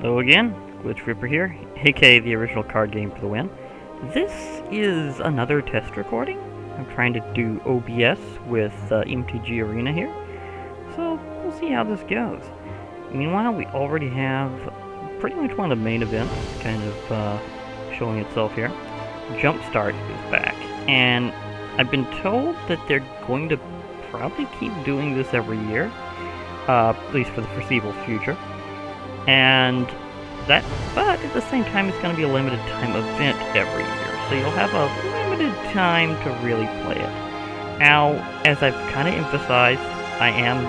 Hello again, Glitch Ripper here, aka the original card game for the win. This is another test recording. I'm trying to do OBS with MTG Arena here, so we'll see how this goes. Meanwhile, we already have pretty much one of the main events kind of showing itself here. Jumpstart is back, and I've been told that they're going to probably keep doing this every year, at least for the foreseeable future. And that, but at the same time, it's going to be a limited time event every year, so you'll have a limited time to really play it. Now, as I've kind of emphasized, I am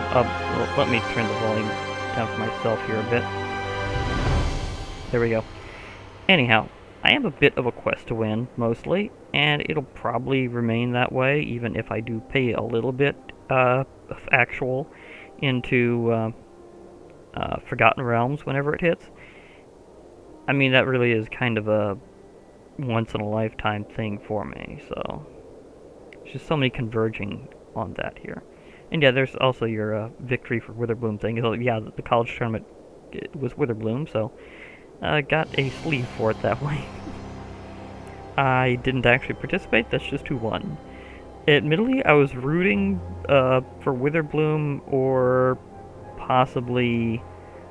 let me turn the volume down for myself here a bit. There we go. Anyhow, I have a bit of a quest to win, mostly, and it'll probably remain that way, even if I do pay a little bit of actual into Forgotten Realms whenever it hits. I mean, that really is kind of a once-in-a-lifetime thing for me, so there's just so many converging on that here. And yeah, there's also your victory for Witherbloom thing. So, yeah, the college tournament was Witherbloom, so I got a sleeve for it that way. I didn't actually participate, that's just who won. Admittedly, I was rooting for Witherbloom or possibly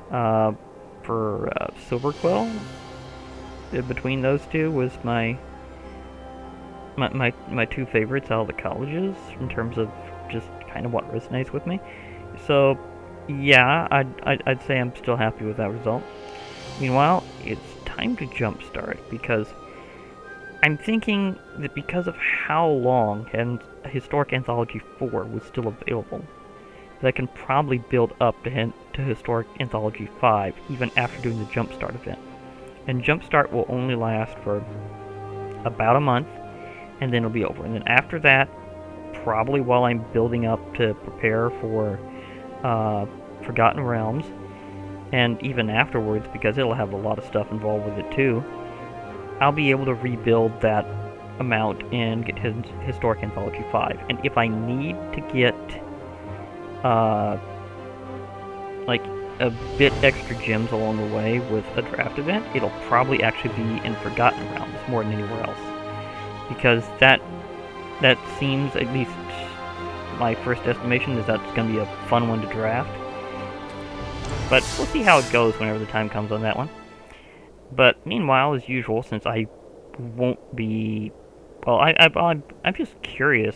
for Silverquill. Between those two was my two favorites out of the colleges in terms of just kind of what resonates with me. So yeah, I'd say I'm still happy with that result. Meanwhile, it's time to jumpstart because I'm thinking that because of how long and Historic Anthology 4 was still available, that I can probably build up to Historic Anthology 5 even after doing the Jumpstart event. And Jumpstart will only last for about a month, and then it'll be over. And then after that, probably while I'm building up to prepare for Forgotten Realms, and even afterwards, because it'll have a lot of stuff involved with it too, I'll be able to rebuild that amount and get Historic Anthology 5. And if I need to get like a bit extra gems along the way with a draft event, it'll probably actually be in Forgotten Realms more than anywhere else, because that seems, at least my first estimation, is that's going to be a fun one to draft. But we'll see how it goes whenever the time comes on that one. But meanwhile, as usual, since I won't be, well, I'm just curious,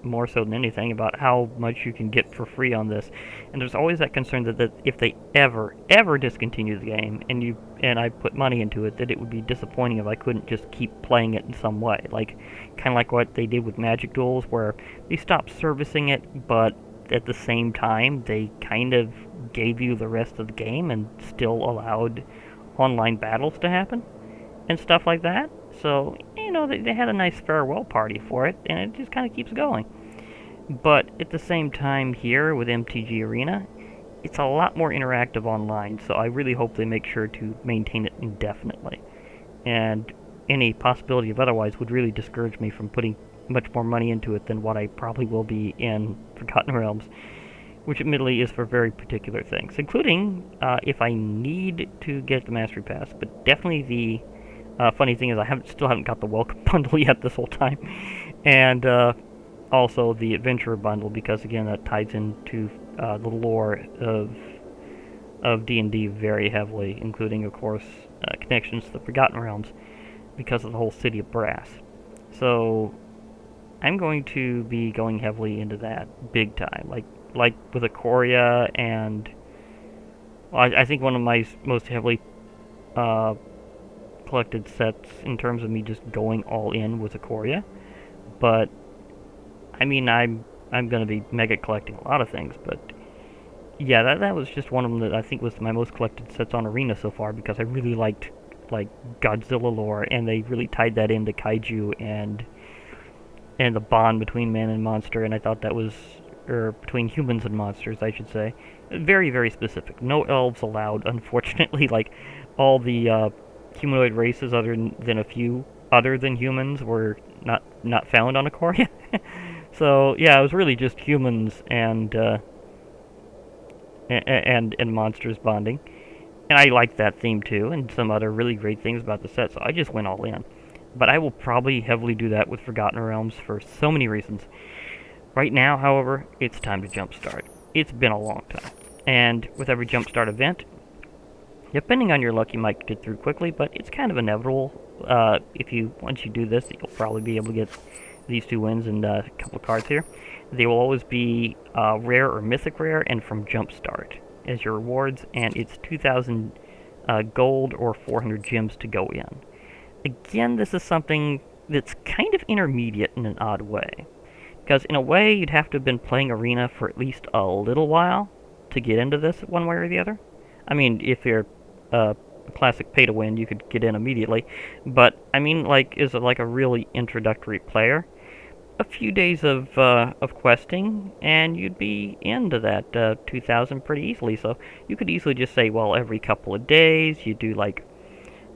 more so than anything, about how much you can get for free on this. And there's always that concern that if they ever discontinue the game and I put money into it, that it would be disappointing if I couldn't just keep playing it in some way. Like, kind of like what they did with Magic Duels, where they stopped servicing it, but at the same time, they kind of gave you the rest of the game and still allowed online battles to happen and stuff like that. So, you know, they had a nice farewell party for it, and it just kind of keeps going. But at the same time here with MTG Arena, it's a lot more interactive online, so I really hope they make sure to maintain it indefinitely. And any possibility of otherwise would really discourage me from putting much more money into it than what I probably will be in Forgotten Realms, which admittedly is for very particular things, including if I need to get the Mastery Pass. But definitely the funny thing is I still haven't got the Welcome Bundle yet this whole time, and also the Adventurer Bundle, because again that ties into the lore of D&D very heavily, including of course connections to the Forgotten Realms because of the whole City of Brass. So I'm going to be going heavily into that big time, like with Ikoria, and well, I think one of my most heavily collected sets in terms of me just going all in was Ikoria. But I mean, I'm going to be mega collecting a lot of things, but yeah, that was just one of them that I think was my most collected sets on Arena so far, because I really liked like Godzilla lore, and they really tied that into kaiju and the bond between man and monster, and I thought that was, or between humans and monsters, I should say, very, very specific. No elves allowed, unfortunately. Like, all the humanoid races other than a few other than humans were not found on Ikoria. So yeah, it was really just humans and monsters bonding. And I like that theme too, and some other really great things about the set, so I just went all in. But I will probably heavily do that with Forgotten Realms for so many reasons. Right now, however, it's time to jumpstart. It's been a long time. And with every jumpstart event, depending on your luck, you might get through quickly, but it's kind of inevitable. Once you do this, you'll probably be able to get these 2 wins and a couple of cards here. They will always be rare or mythic rare, and from Jumpstart as your rewards, and it's 2,000 gold or 400 gems to go in. Again, this is something that's kind of intermediate in an odd way, because in a way you'd have to have been playing Arena for at least a little while to get into this one way or the other. I mean, if you're a classic pay-to-win, you could get in immediately, but I mean, like, is it like a really introductory player? A few days of questing, and you'd be into that 2,000 pretty easily. So you could easily just say, well, every couple of days you do like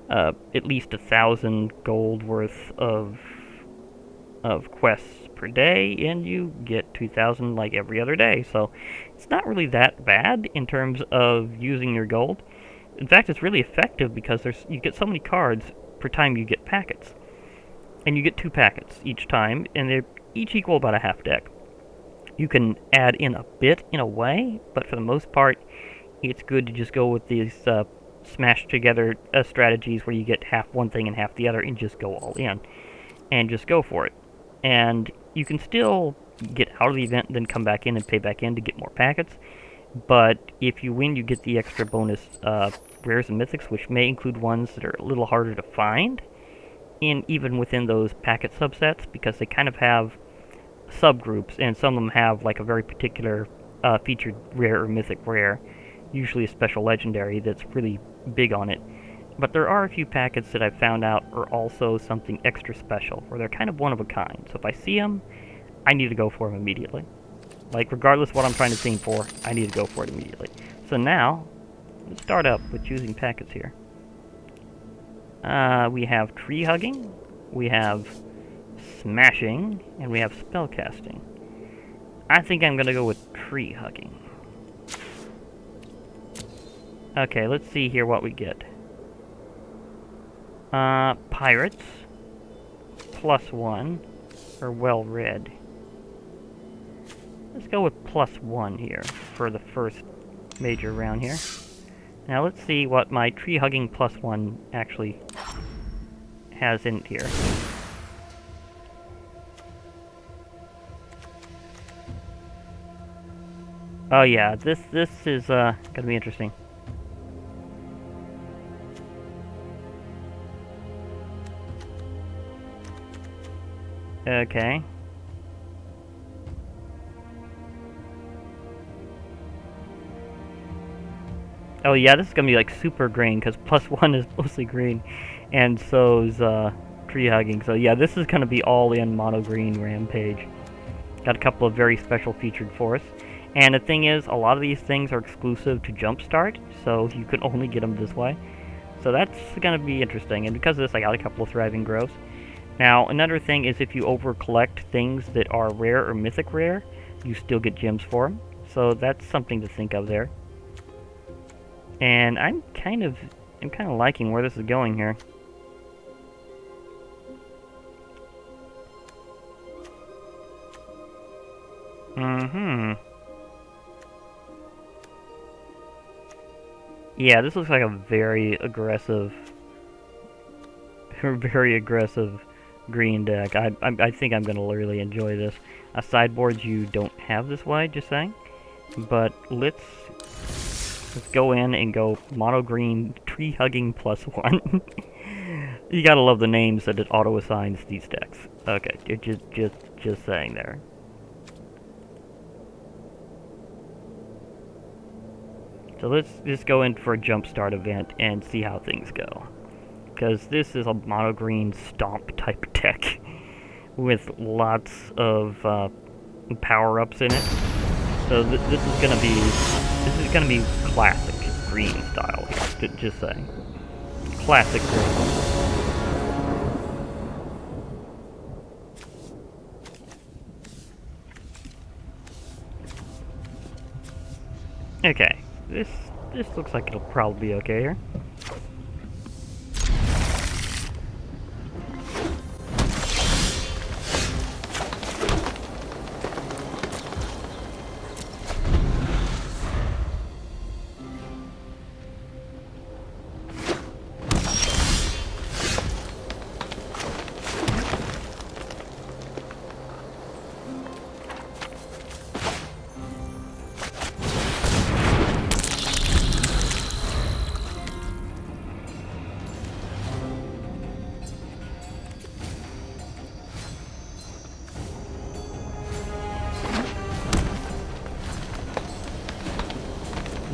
at least 1,000 gold worth of quests per day, and you get 2,000 like every other day. So it's not really that bad in terms of using your gold. In fact, it's really effective because you get so many cards per time you get packets. And you get 2 packets each time, and they each equal about a half deck. You can add in a bit in a way, but for the most part, it's good to just go with these smashed together strategies where you get half one thing and half the other and just go all in. And just go for it. And you can still get out of the event and then come back in and pay back in to get more packets. But if you win, you get the extra bonus rares and mythics, which may include ones that are a little harder to find. And even within those packet subsets, because they kind of have subgroups, and some of them have like a very particular featured rare or mythic rare, usually a special legendary that's really big on it. But there are a few packets that I've found out are also something extra special, where they're kind of one of a kind. So if I see them, I need to go for them immediately. Like, regardless of what I'm trying to theme for, I need to go for it immediately. So now, let's start up with choosing packets here. We have tree hugging, we have smashing, and we have spellcasting. I think I'm gonna go with tree hugging. Okay, let's see here what we get. Pirates, +1, or well read. Let's go with +1 here for the first major round here. Now let's see what my tree hugging +1 actually has in here. Oh yeah, this is gonna be interesting. Okay. Oh yeah, this is gonna be like super green, because +1 is mostly green, and so is tree hugging. So yeah, this is gonna be all in mono green rampage. Got a couple of very special featured for us. And the thing is, a lot of these things are exclusive to Jumpstart, so you can only get them this way. So that's gonna be interesting, and because of this I got a couple of thriving grows. Now, another thing is if you over-collect things that are rare or mythic rare, you still get gems for them. So that's something to think of there. And I'm kind of liking where this is going here. Yeah, this looks like a very aggressive green deck. I think I'm gonna really enjoy this. Sideboards you don't have this way, just saying. But let's go in and go mono green tree hugging +1. You gotta love the names that it auto assigns these decks. Okay, just saying there. So let's just go in for a Jumpstart event and see how things go. Because this is a mono green stomp type deck with lots of power-ups in it. So this is gonna be classic green style here. Just saying, classic green. Okay, this looks like it'll probably be okay here.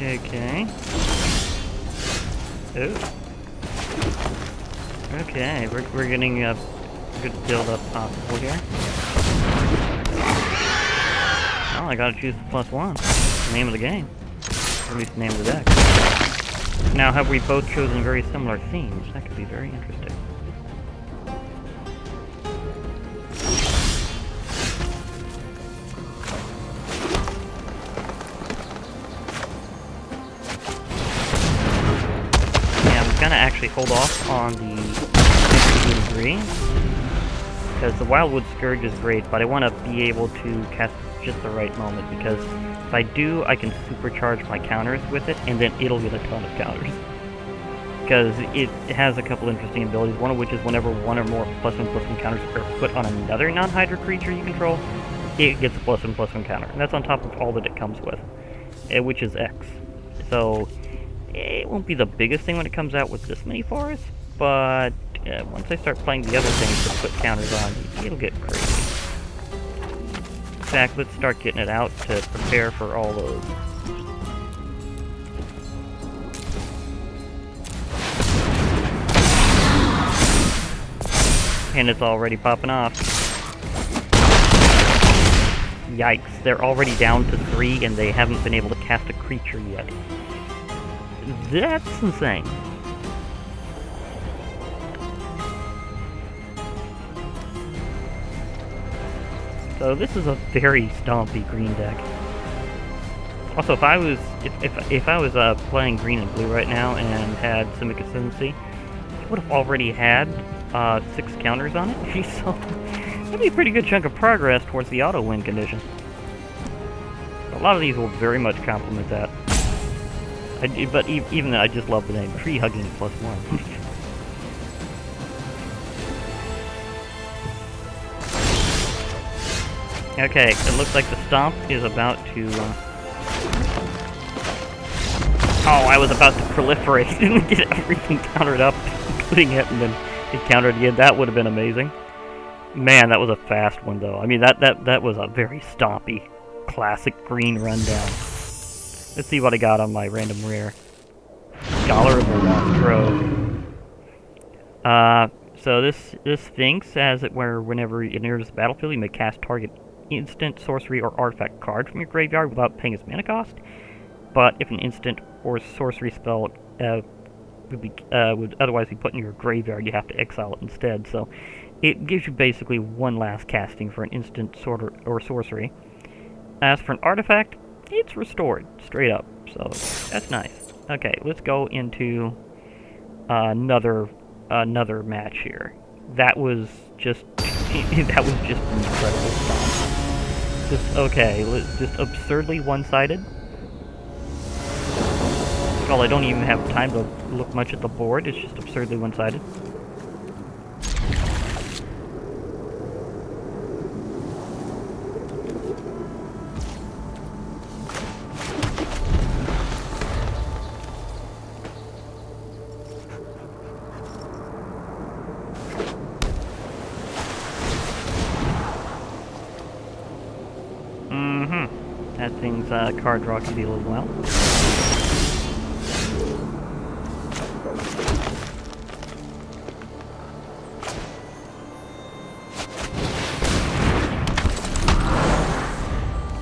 Okay. Oh. Okay, we're getting a good build up possible here. Oh, I gotta choose the +1. The name of the game. Or at least the name of the deck. Now, have we both chosen very similar themes? That could be very interesting. Gonna actually hold off on the MTG Arena because the Wildwood Scourge is great, but I want to be able to cast just the right moment, because if I do, I can supercharge my counters with it, and then it'll get a ton of counters. Because it has a couple interesting abilities, one of which is whenever one or more +1/+1 counters are put on another non-Hydra creature you control, it gets a +1/+1 counter, and that's on top of all that it comes with, which is X. So it won't be the biggest thing when it comes out with this many forests, but once I start playing the other things to put counters on, it'll get crazy. In fact, let's start getting it out to prepare for all those. And it's already popping off. Yikes, they're already down to 3 and they haven't been able to cast a creature yet. That's insane. So this is a very stompy green deck. Also, if I was playing green and blue right now and had some consistency, I would have already had 6 counters on it. So that'd be a pretty good chunk of progress towards the auto win condition. A lot of these will very much complement that. But even though I just love the name, Tree Hugging +1. Okay, it looks like the Stomp is about to... Oh, I was about to proliferate and get everything countered up, including it, and then it countered again. That would have been amazing. Man, that was a fast one, though. I mean, that was a very stompy, classic green rundown. Let's see what I got on my random rare. Scholar of the Lost Trove. So this Sphinx has it where whenever it enters the battlefield, you may cast target instant, sorcery, or artifact card from your graveyard without paying its mana cost. But if an instant or sorcery spell would otherwise be put in your graveyard, you have to exile it instead. So it gives you basically one last casting for an instant or sorcery. As for an artifact, it's restored, straight up, so that's nice. Okay, let's go into another match here. That was just that was just an incredible stuff. Just absurdly one-sided. Well, I don't even have time to look much at the board. It's just absurdly one-sided. That thing's card draw can deal as well.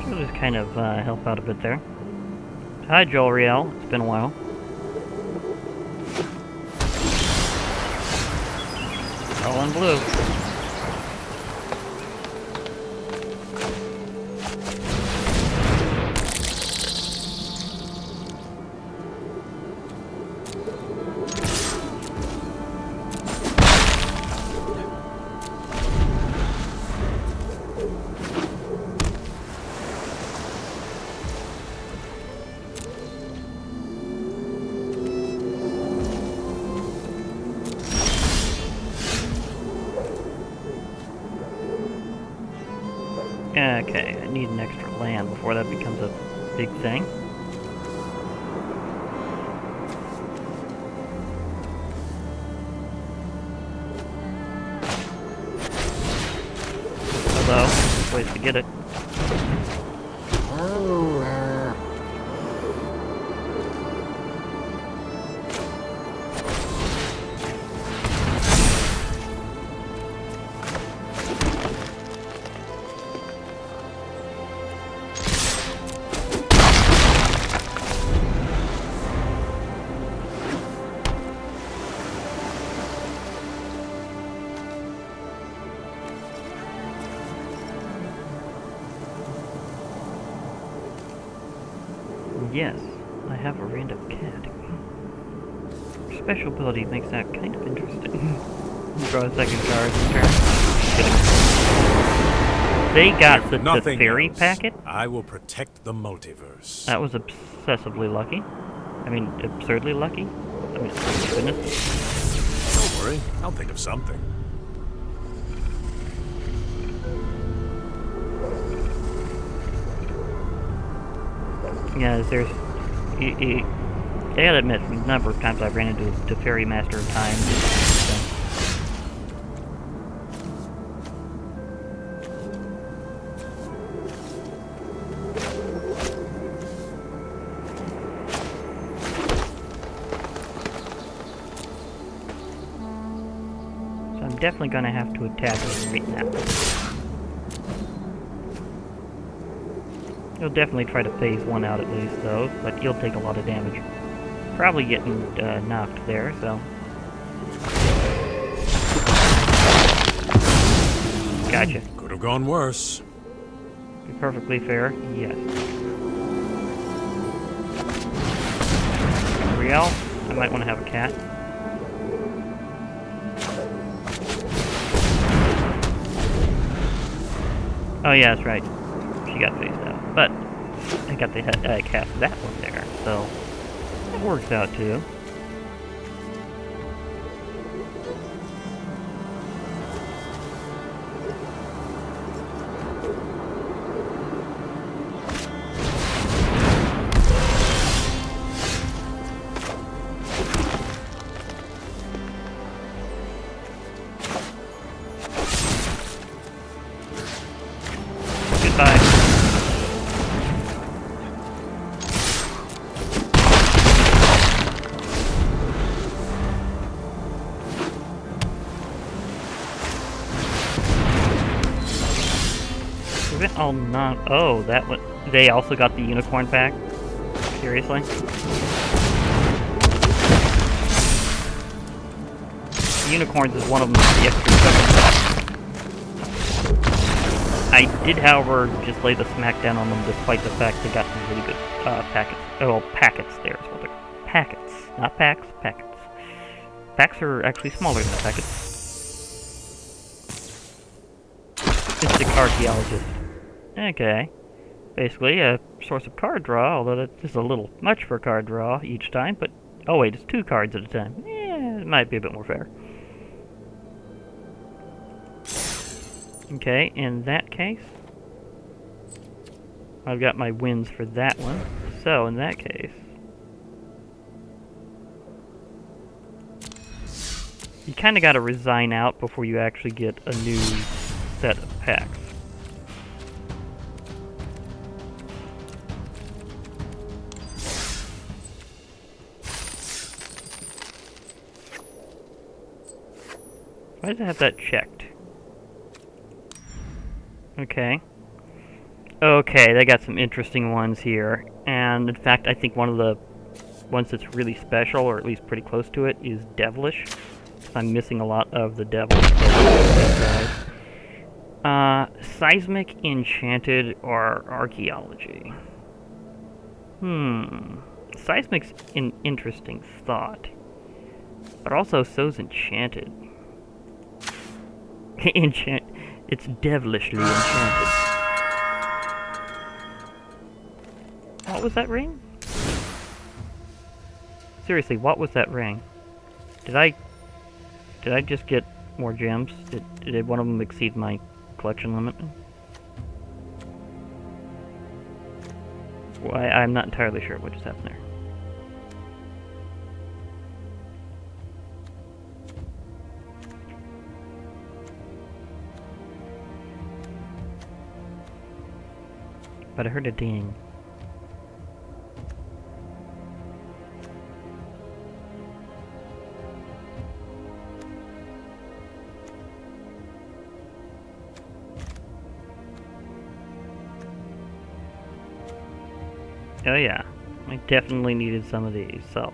I'll just kind of help out a bit there. Hi, Jolriel. It's been a while. All in blue. before that becomes a big thing. Although, there's ways to get it. Yes, I have a random cat. Special ability makes that kind of interesting. Draw a second card in turn. They got the Teferi packet. I will protect the multiverse. That was obsessively lucky. I mean, absurdly lucky. I mean, goodness. Don't worry, I'll think of something. Yeah, there's... I gotta admit, the number of times I've ran into the Fairy Master of Time. So I'm definitely gonna have to attack it right now. He'll definitely try to phase one out at least, though, but he'll take a lot of damage. Probably getting knocked there, so... Gotcha. Could have gone worse. Be perfectly fair, yes. Riel, I might want to have a cat. Oh yeah, that's right. She got phased out. But I got the cast that one there, so that works out too. Goodbye. Oh, no. Oh, that one. They also got the unicorn pack? Seriously? The unicorns is one of them, the extra stuff. I did, however, just lay the smackdown on them despite the fact they got some really good packets. Oh, packets there is what they're... Packets. Not packs, packets. Packs are actually smaller than packets. Mystic Archaeologist. Okay. Basically, a source of card draw, although that's just a little much for card draw each time, but... Oh wait, it's 2 cards at a time. Yeah, it might be a bit more fair. Okay, in that case... I've got my wins for that one. So, in that case... You kinda gotta resign out before you actually get a new set of packs. Why does it have that checked? Okay. Okay, they got some interesting ones here. And in fact, I think one of the ones that's really special, or at least pretty close to it, is Devilish. I'm missing a lot of the Devilish. Seismic, Enchanted, or Archaeology? Seismic's an interesting thought. But also so's Enchanted. It's devilishly enchanted. What was that ring? Seriously, what was that ring? Did I just get more gems? Did one of them exceed my collection limit? Why, I'm not entirely sure what just happened there. But I heard a ding. Oh yeah, I definitely needed some of these, so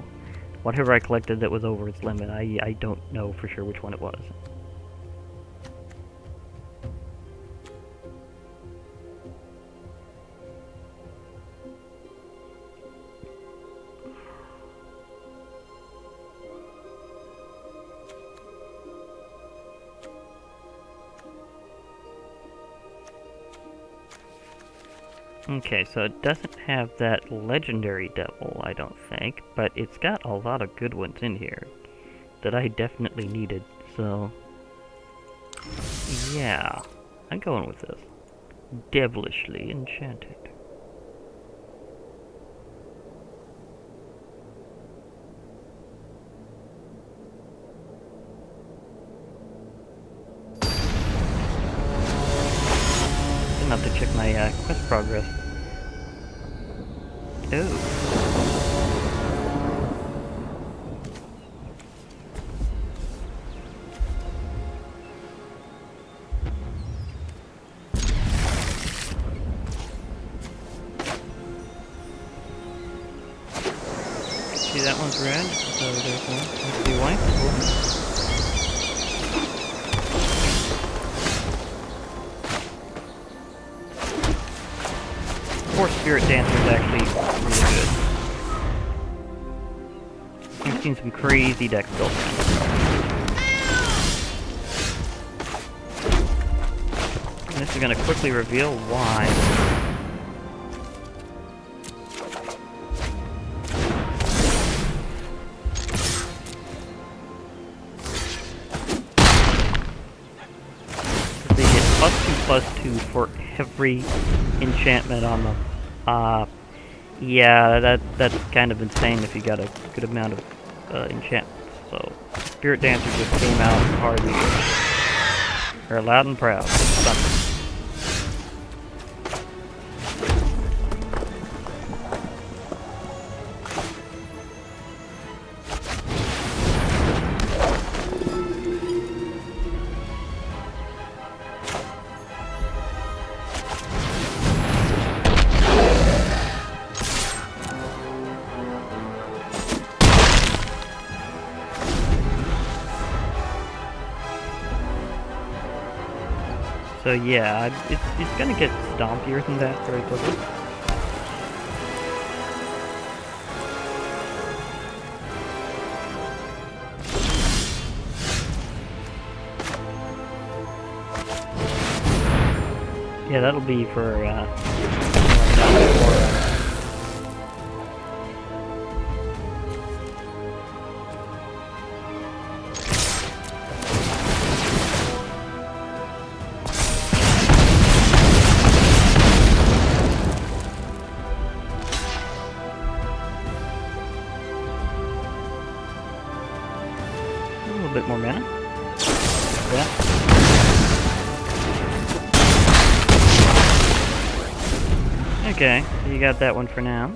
whatever I collected that was over its limit, I don't know for sure which one it was. Okay, so it doesn't have that legendary devil, I don't think, but it's got a lot of good ones in here that I definitely needed, so yeah, I'm going with this. Devilishly enchanted. Gonna have to check my quest progress. Oh. See, that one's red, so there's one. Let's see white. Poor Spirit Dancer is actually really good. I've seen some crazy decks built around it. And this is going to quickly reveal why. They get +2/+2 for every enchantment on them. Yeah, that's kind of insane if you got a good amount of enchantments. So, Spirit Dancer just came out hard and good. They're loud and proud. Something. So yeah, it's gonna get stompier than that very quickly. Yeah, that'll be for a little bit more mana. Yeah. Okay, so you got that one for now.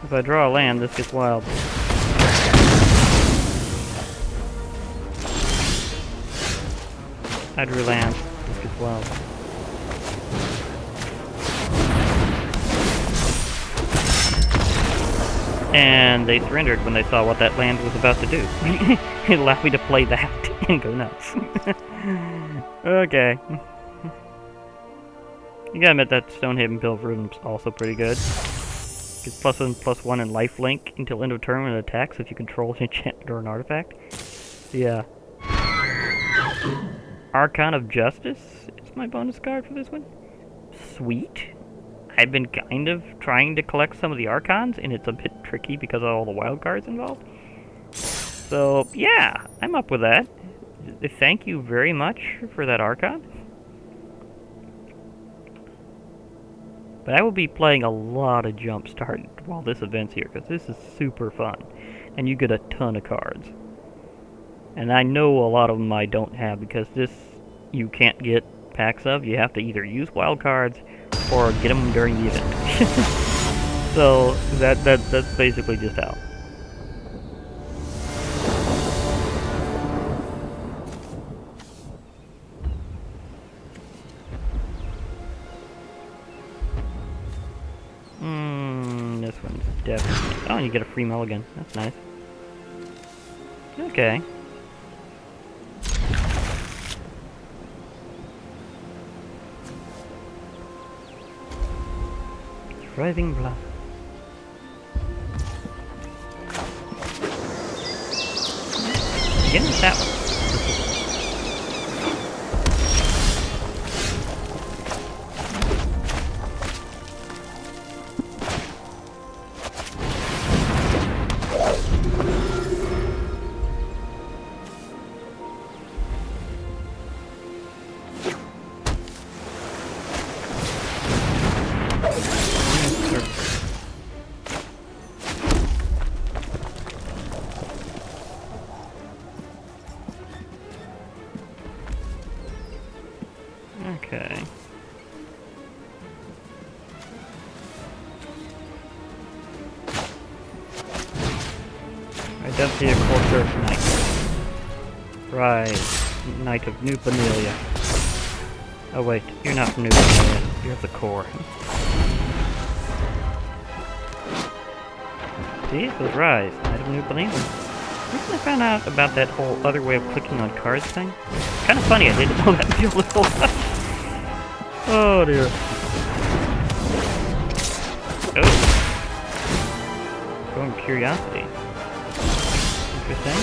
If I draw a land, this gets wild. I drew land. This gets wild. And they surrendered when they saw what that land was about to do. It allowed me to play that and go nuts. Okay. You gotta admit that Stonehaven Pilgrim's also pretty good. Gets +1/+1 in lifelink until end of turn when it attacks if you control an enchantment or an artifact. Yeah. Archon of Justice is my bonus card for this one. Sweet. I've been kind of trying to collect some of the Archons, and it's a bit tricky because of all the wild cards involved. So, yeah, I'm up with that. Thank you very much for that Archon. But I will be playing a lot of Jumpstart while this event's here, because this is super fun. And you get a ton of cards. And I know a lot of them I don't have, because this you can't get packs of. You have to either use wild cards or get them during the event. So that's basically just how. This one's definitely... Oh, you get a free mulligan. That's nice. Okay. Thriving Bluff. Again with that one. Okay. I don't see a Courser Knight. Rise, Knight of New Panelia. Oh wait, you're not from New Panelia, you're the core. See, it was Rise, Knight of New Panelia. Recently found out about that whole other way of clicking on cards thing. Kind of funny, I didn't know that until this whole time. Oh dear. Oh. Growing curiosity. Interesting.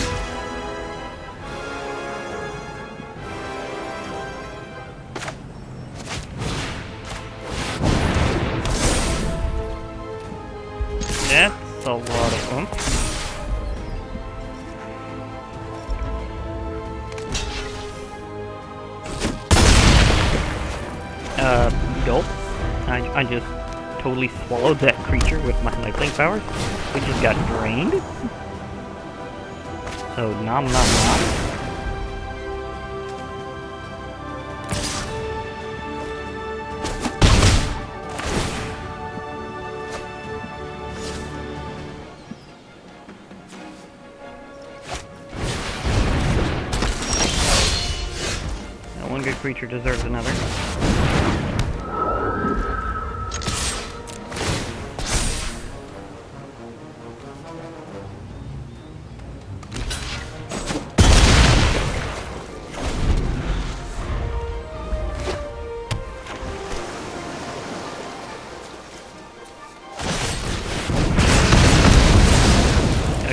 That's a lot of oomph. Gulp. I just totally swallowed that creature with my lifelink powers. We just got drained. So nom nom nom. Now one good creature deserves another.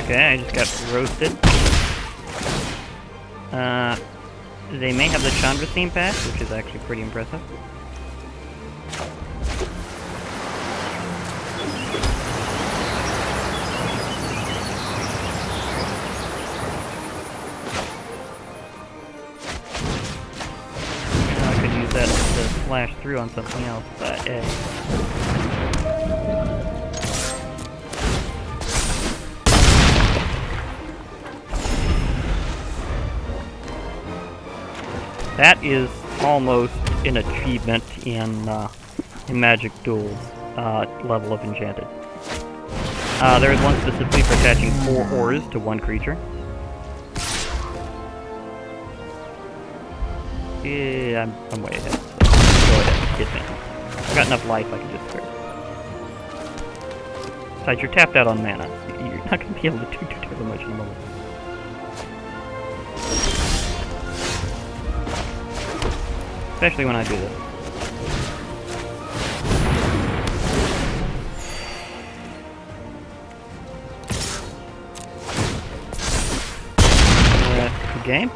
Okay, I just got roasted. They may have the Chandra theme pack, which is actually pretty impressive. I could use that to slash through on something else, but that is almost an achievement in Magic Duel's level of Enchanted. There is one specifically for attaching 4 ores to one creature. Yeah, I'm way ahead. So go ahead, hit me. I've got enough life I can just spare. Besides, you're tapped out on mana. You're not going to be able to do too terribly much in a moment. Especially when I do this. Good game.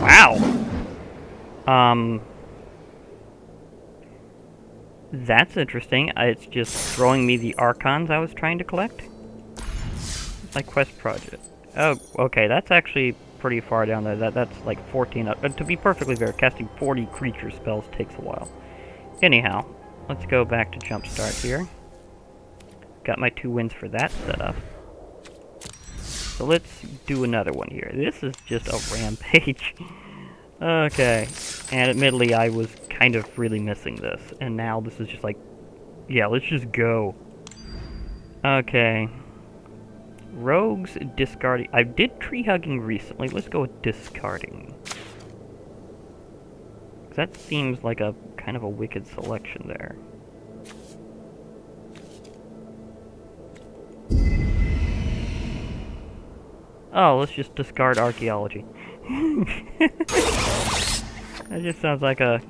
Wow. That's interesting. It's just throwing me the Archons I was trying to collect. My quest project. Oh, okay, that's actually pretty far down there. That's like 14. To be perfectly fair, casting 40 creature spells takes a while. Anyhow, let's go back to Jumpstart here. Got my 2 wins for that setup. So let's do another one here. This is just a rampage. Okay, and admittedly I was kind of really missing this, and now this is just like, yeah, let's just go. Okay. Rogues, discarding. I did tree hugging recently. Let's go with discarding. That seems like a kind of a wicked selection there. Oh, let's just discard archaeology. That just sounds like an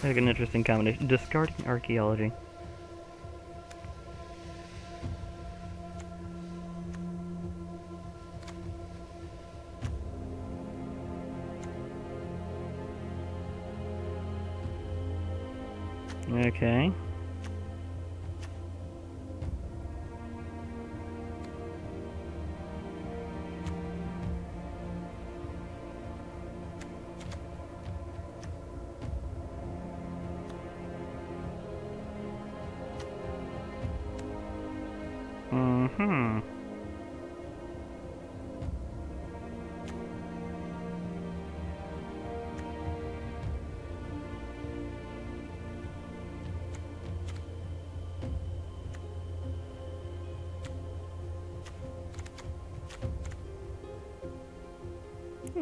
interesting combination. Discarding archaeology. Okay. Mm-hmm.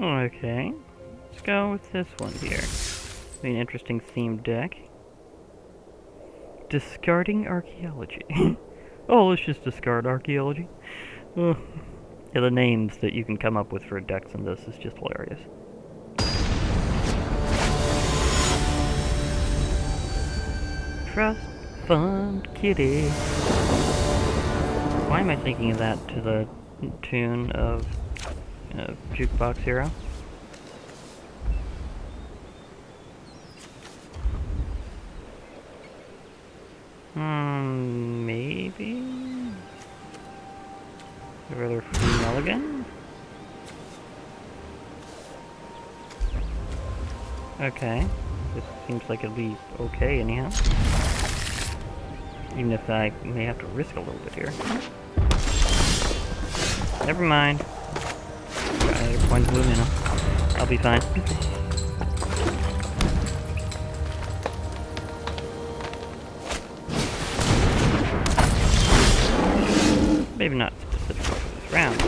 Okay. Let's go with this one here. Be an interesting themed deck. Discarding archaeology. Oh, let's just discard archaeology. Yeah, the names that you can come up with for decks in this is just hilarious. Trust Fund Kitty. Why am I thinking of that to the tune of Jukebox Hero? Maybe? I'd rather free mulligan? Okay. This seems like it'll be okay anyhow. Even if I may have to risk a little bit here. Never mind. Got another point of blue mana. I'll be fine. Maybe not specifically for this round.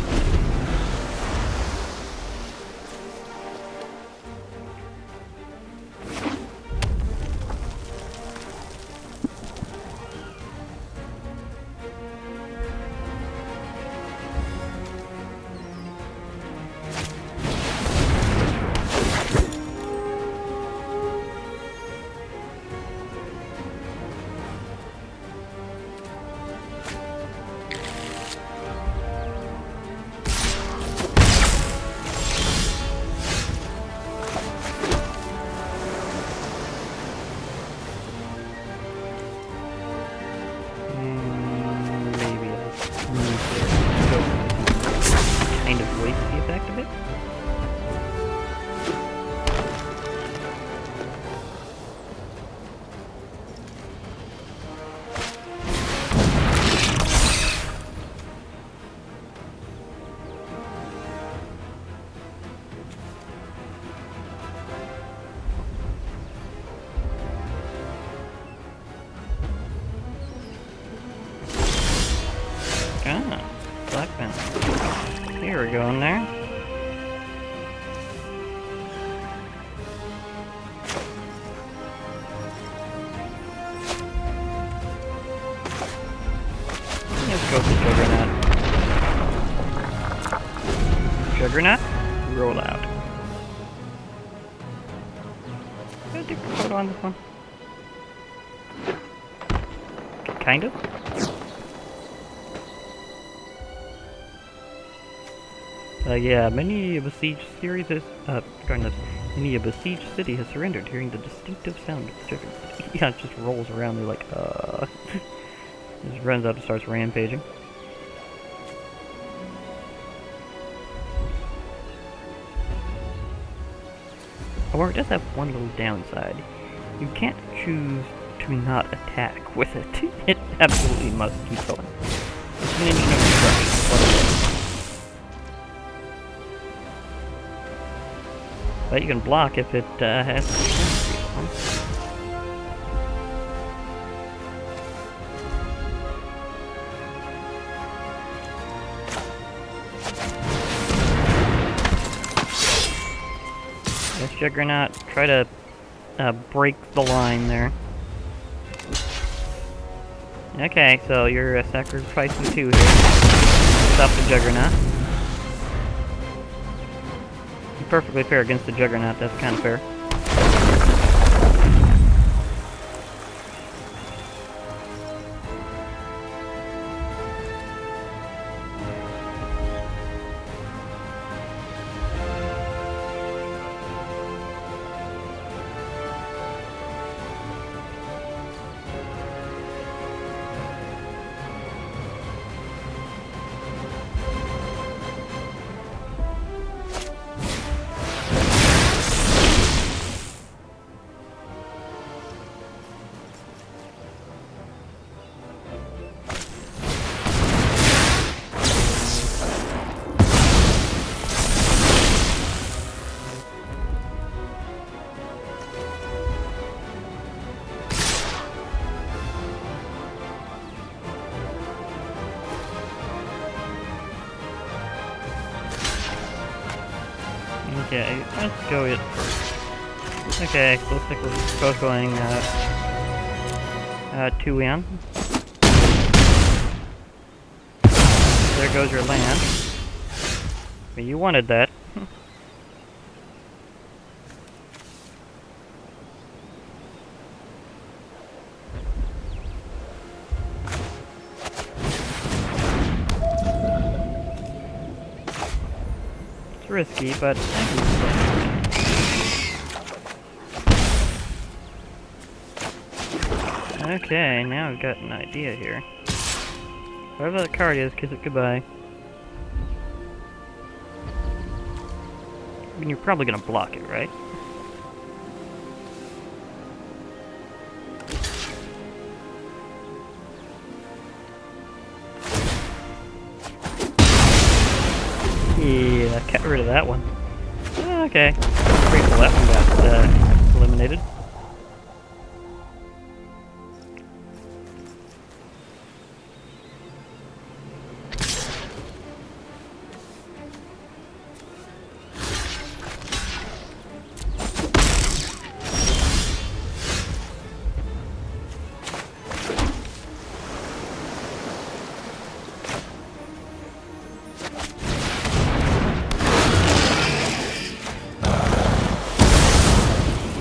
Ah, black pen. Here we go in there. Let's go for Juggernaut. Juggernaut, roll out. Did I take a photo on this one? Kind of. Yeah, many of the Siege series is, Many a besieged city has surrendered, hearing the distinctive sound of the juggernaut. Yeah, it just rolls around there like, just runs up and starts rampaging. However, it does have one little downside. You can't choose to not attack with it. It absolutely must keep going. It's an engine of destruction, is what it is. But you can block if it has the chance. This Juggernaut, try to break the line there. Okay, so you're sacrificing 2 here. Stop the Juggernaut. Perfectly fair against the Juggernaut, that's kind of fair. Okay, let's go it first. Okay, so looks like we're both going 2 in. There goes your land. But you wanted that. Risky, but okay, now I've got an idea here. Whatever that card is, kiss it goodbye. I mean, you're probably gonna block it, right? Yeah, got rid of that one. Okay. Grateful that one got eliminated.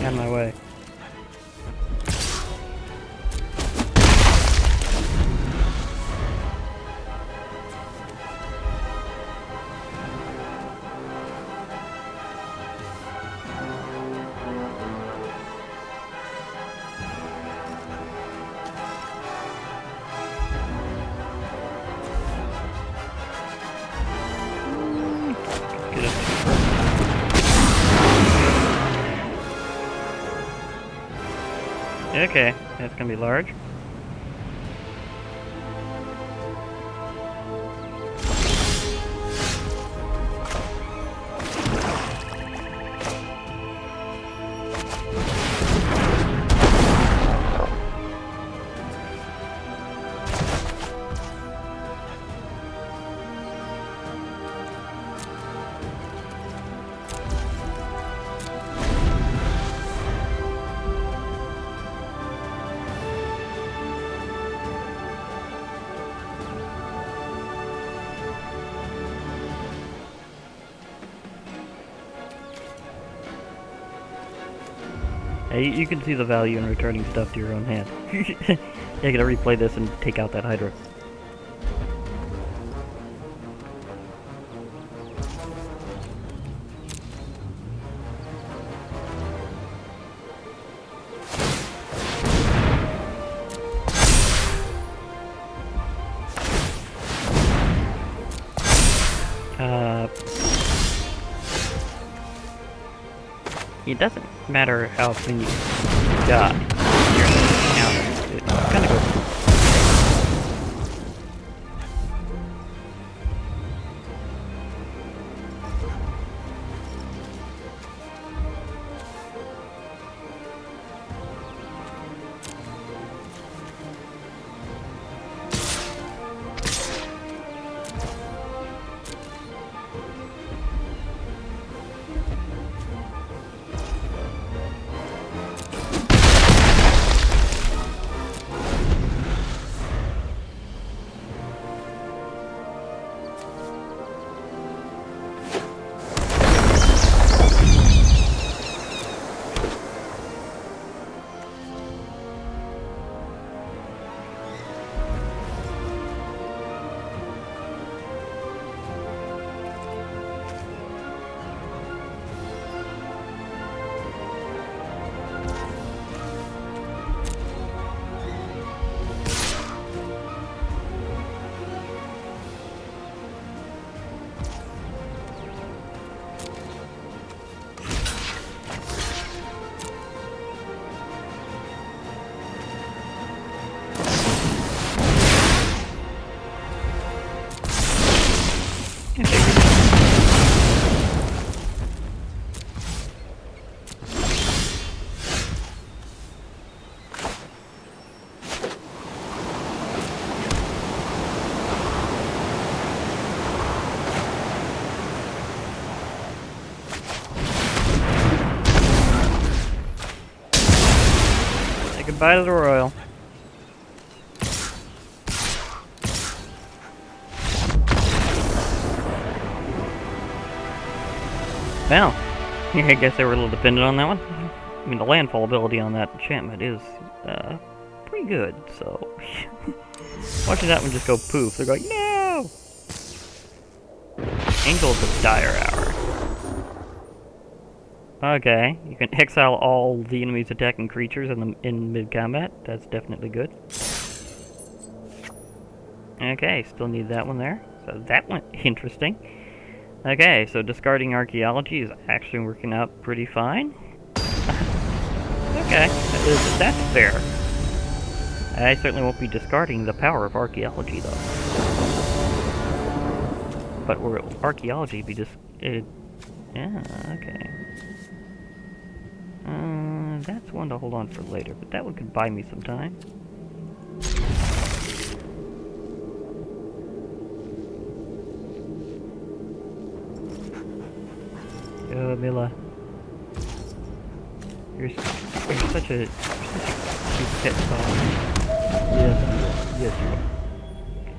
Out of my way. Get it. Okay, that's gonna be large. You can see the value in returning stuff to your own hand. You gotta replay this and take out that Hydra. it doesn't matter how many you got. It kind of goes. Say goodbye to the Royal. Well, I guess they were a little dependent on that one. I mean, the landfall ability on that enchantment is pretty good, so... Watching that one just go poof, they're going, no! Angel of the Dire Hour. Okay, you can exile all the enemy's attacking creatures in mid-combat. That's definitely good. Okay, still need that one there. So that went interesting. Okay, so discarding Archaeology is actually working out pretty fine. Okay, that's fair. I certainly won't be discarding the power of Archaeology, though. But will Archaeology be yeah, okay. That's one to hold on for later, but that one could buy me some time. Oh, Mila. You're such a cute pet dog. Yes, you are.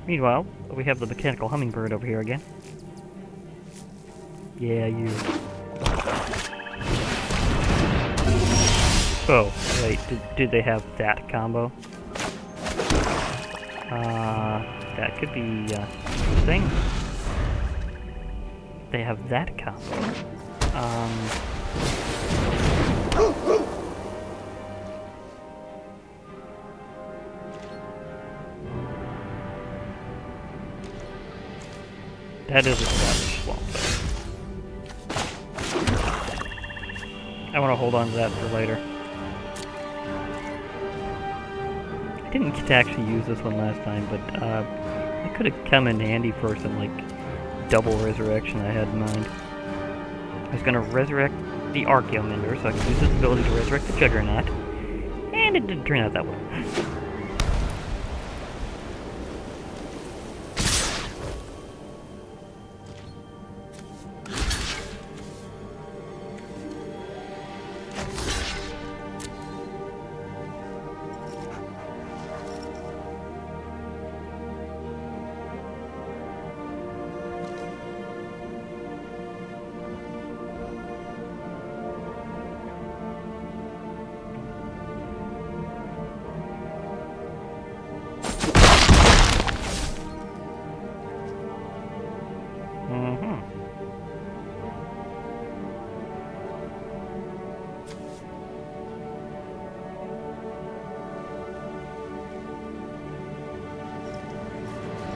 Meanwhile, we have the mechanical hummingbird over here again. Yeah, you. Oh, wait, did they have that combo? That could be, interesting. They have that combo. That is established swamp, though. I want to hold on to that for later. I didn't get to actually use this one last time, but it could have come in handy for some, like, double resurrection I had in mind. I was going to resurrect the Archaeomender, so I could use this ability to resurrect the Juggernaut, and it didn't turn out that way.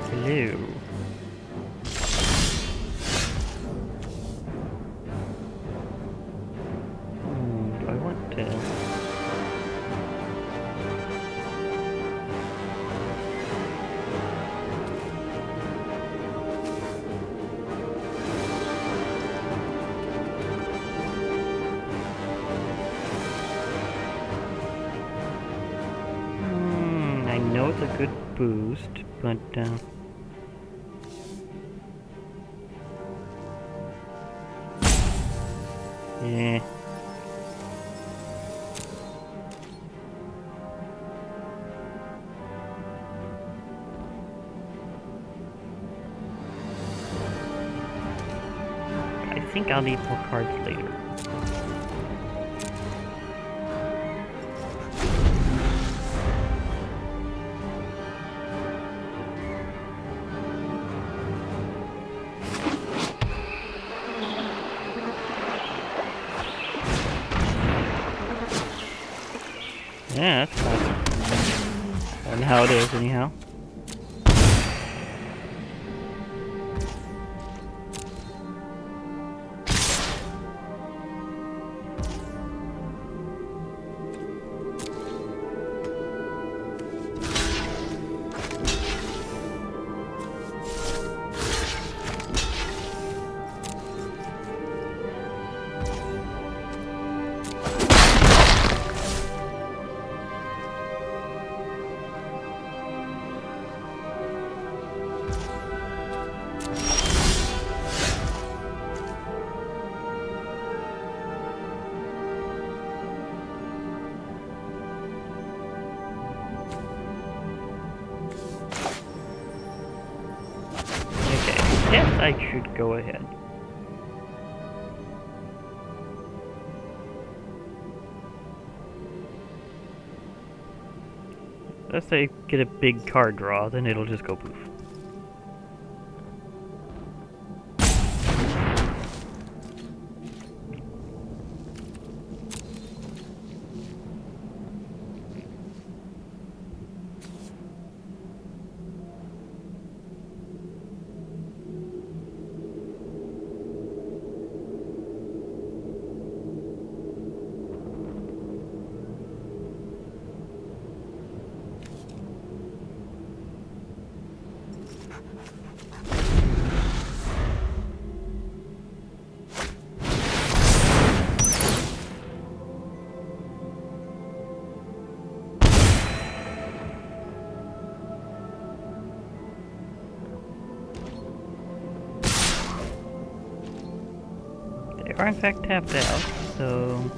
Hello. know it's a good boost, but yeah. I think I'll need more cards later. Yeah, that's fine. I don't know how it is, anyhow. Yes, I should go ahead. Unless I get a big card draw, then it'll just go poof. They are in fact tapped out, so...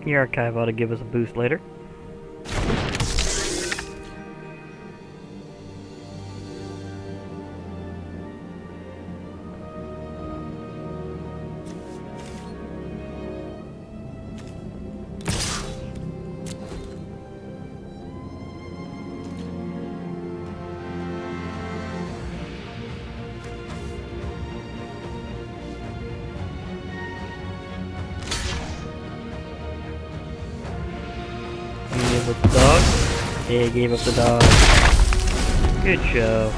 The archive ought to give us a boost later. Gave up the dog. Yeah, gave up the dog. Good show.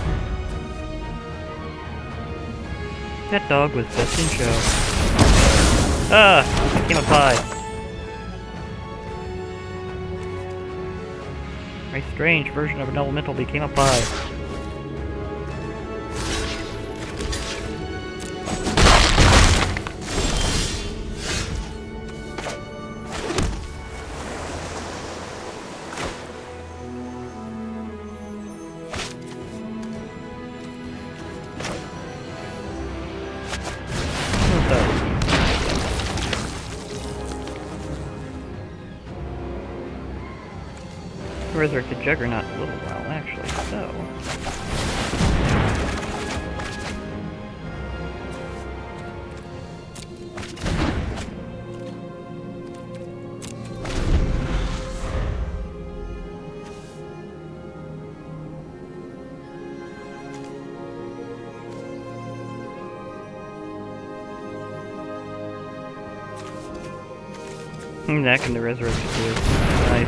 That dog was best in show. Ah! Became a pie. A strange version of an elemental became a pie. Resurrected Juggernaut in a little while, actually, so... That can the resurrection too. Nice.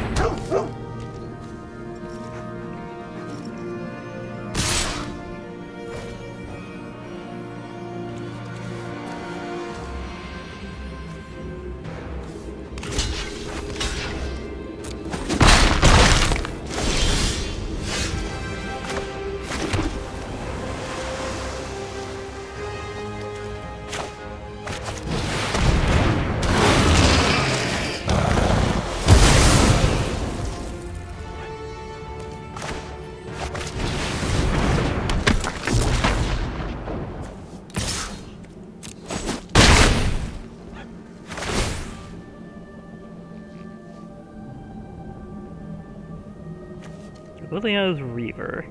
Willia's Reaver.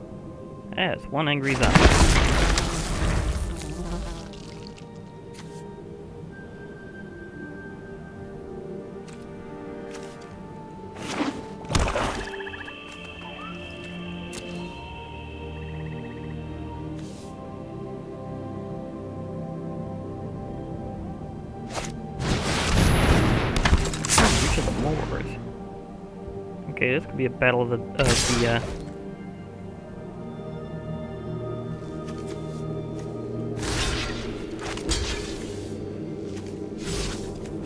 Yes, one angry zombie. Reach of the Moors. Okay, this could be a battle of the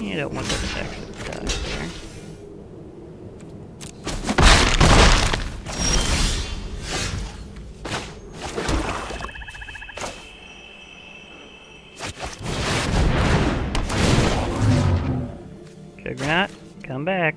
you don't want that to actually die there. Juggernaut, come back.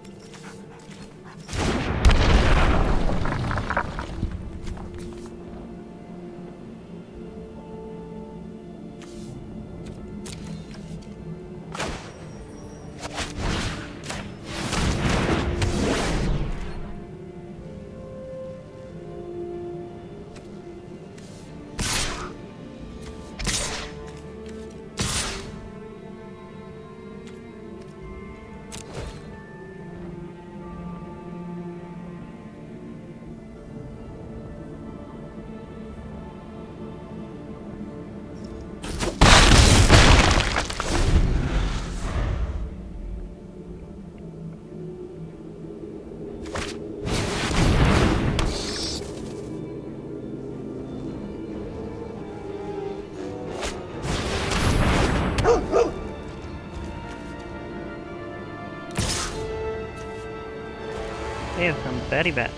They have some batty bats.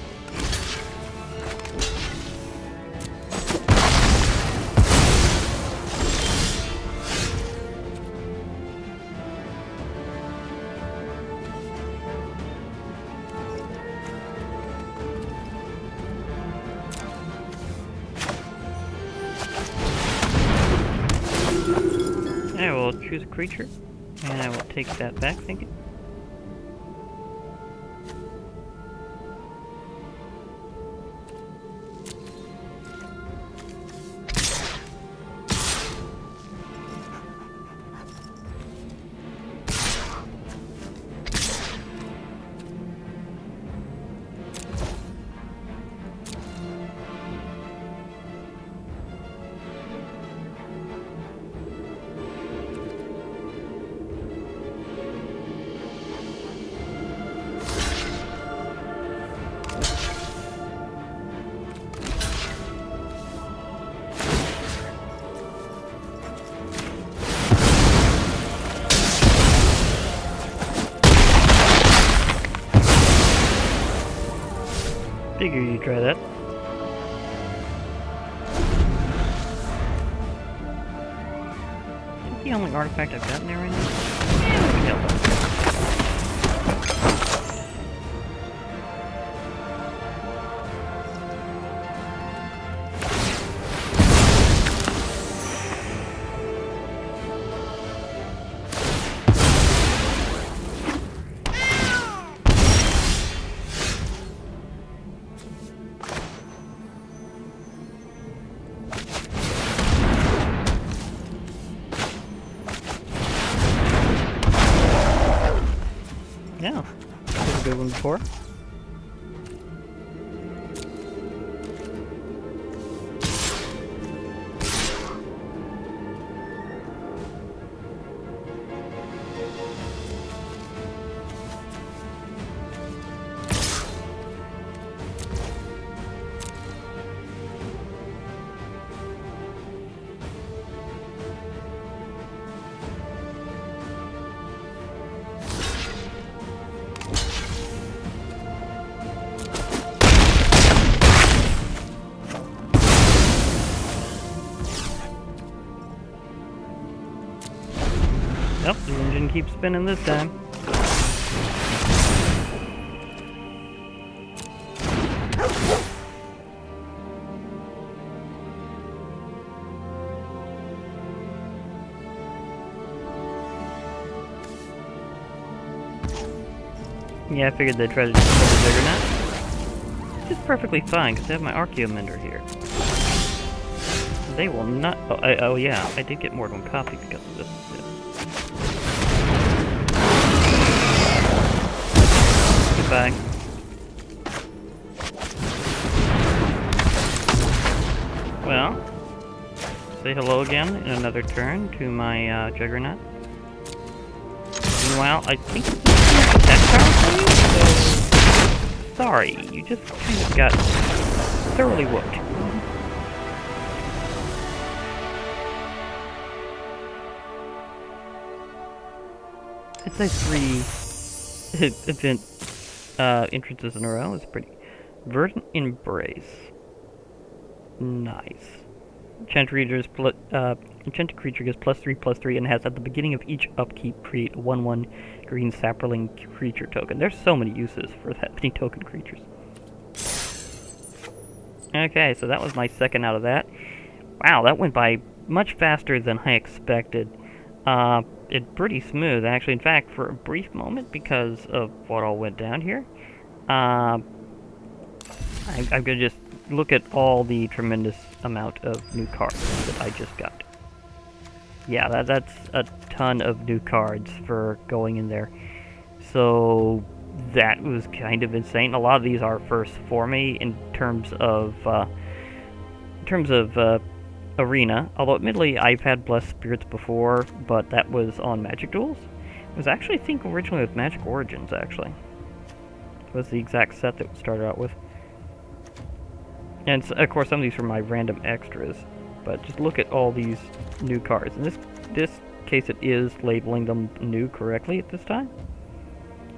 I will choose a creature, and I will take that back, thank you. Figure you try that. Is that the only artifact I've gotten there right now? Yeah, yeah, that was a good one before. Nope, the engine keeps spinning this time. Yeah, I figured they'd try to just kill the Juggernaut. Which is perfectly fine, because I have my Archaeomender here. They will not... Oh, yeah, I did get more than one copy because of this. Goodbye. Well, say hello again in another turn to my Juggernaut. Meanwhile, I think this is attack power for you, so... Sorry, you just kind of got thoroughly whooped. I'd say 3 event entrances in a row is pretty... Verdant Embrace. Nice. Enchanted creature gets +3/+3 and has at the beginning of each upkeep create a 1/1 green sapling creature token. There's so many uses for that many token creatures. Okay, so that was my second out of that. Wow, that went by much faster than I expected. It's pretty smooth, actually. In fact, for a brief moment, because of what all went down here, I'm gonna just look at all the tremendous amount of new cards that I just got. Yeah, that's a ton of new cards for going in there. So that was kind of insane. A lot of these are first for me in terms of Arena. Although admittedly I've had Blessed Spirits before, but that was on Magic Duels. It was actually, I think, originally with Magic Origins. Actually, it was the exact set that we started out with. And so, of course, some of these are my random extras, but just look at all these new cards. In this case, it is labeling them new correctly at this time.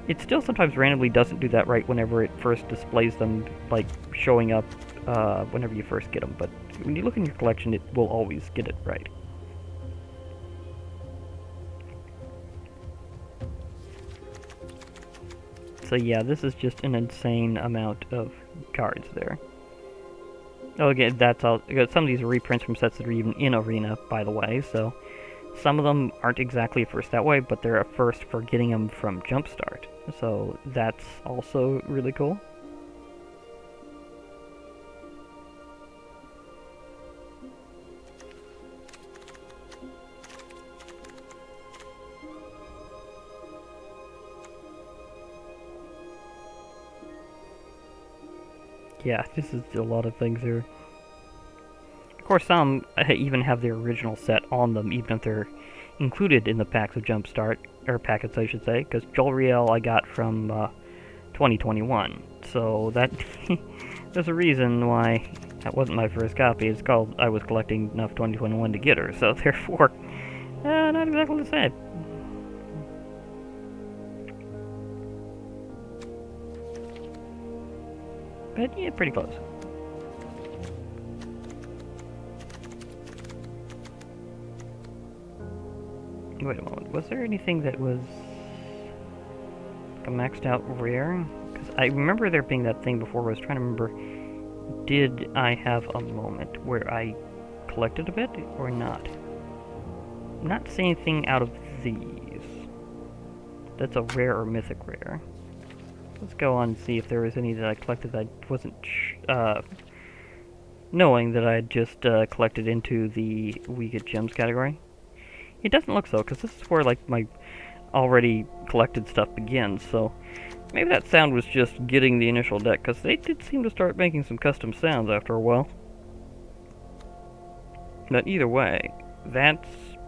It still sometimes randomly doesn't do that right whenever it first displays them, like showing up whenever you first get them, but when you look in your collection, it will always get it right. So yeah, this is just an insane amount of cards there. Oh, again, that's all. Some of these are reprints from sets that are even in Arena, by the way, so some of them aren't exactly a first that way, but they're a first for getting them from Jumpstart. So that's also really cool. Yeah, this is a lot of things here. Of course, some even have their original set on them, even if they're included in the packs of Jumpstart, or packets I should say, because Jolriel I got from 2021, so that there's a reason why that wasn't my first copy. It's called I was collecting enough 2021 to get her, so therefore, not exactly the same. But yeah, pretty close. Wait a moment, was there anything that was like a maxed out rare? Because I remember there being that thing before, but I was trying to remember, did I have a moment where I collected a bit, or not? I'm not seeing anything out of these. That's a rare or mythic rare. Let's go on and see if there was any that I collected that I wasn't knowing that I had just collected into the We Get Gems category. It doesn't look so, because this is where like my already collected stuff begins, so maybe that sound was just getting the initial deck, because they did seem to start making some custom sounds after a while. But either way, that's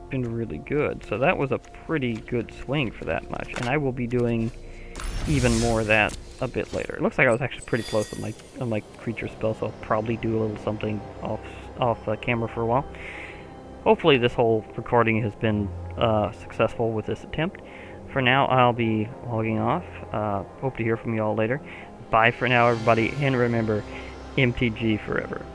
been really good, so that was a pretty good swing for that much, and I will be doing even more of that a bit later. It looks like I was actually pretty close on my creature spell, so I'll probably do a little something off camera for a while. Hopefully this whole recording has been successful with this attempt. For now, I'll be logging off. Hope to hear from you all later. Bye for now, everybody, and remember, MTG forever.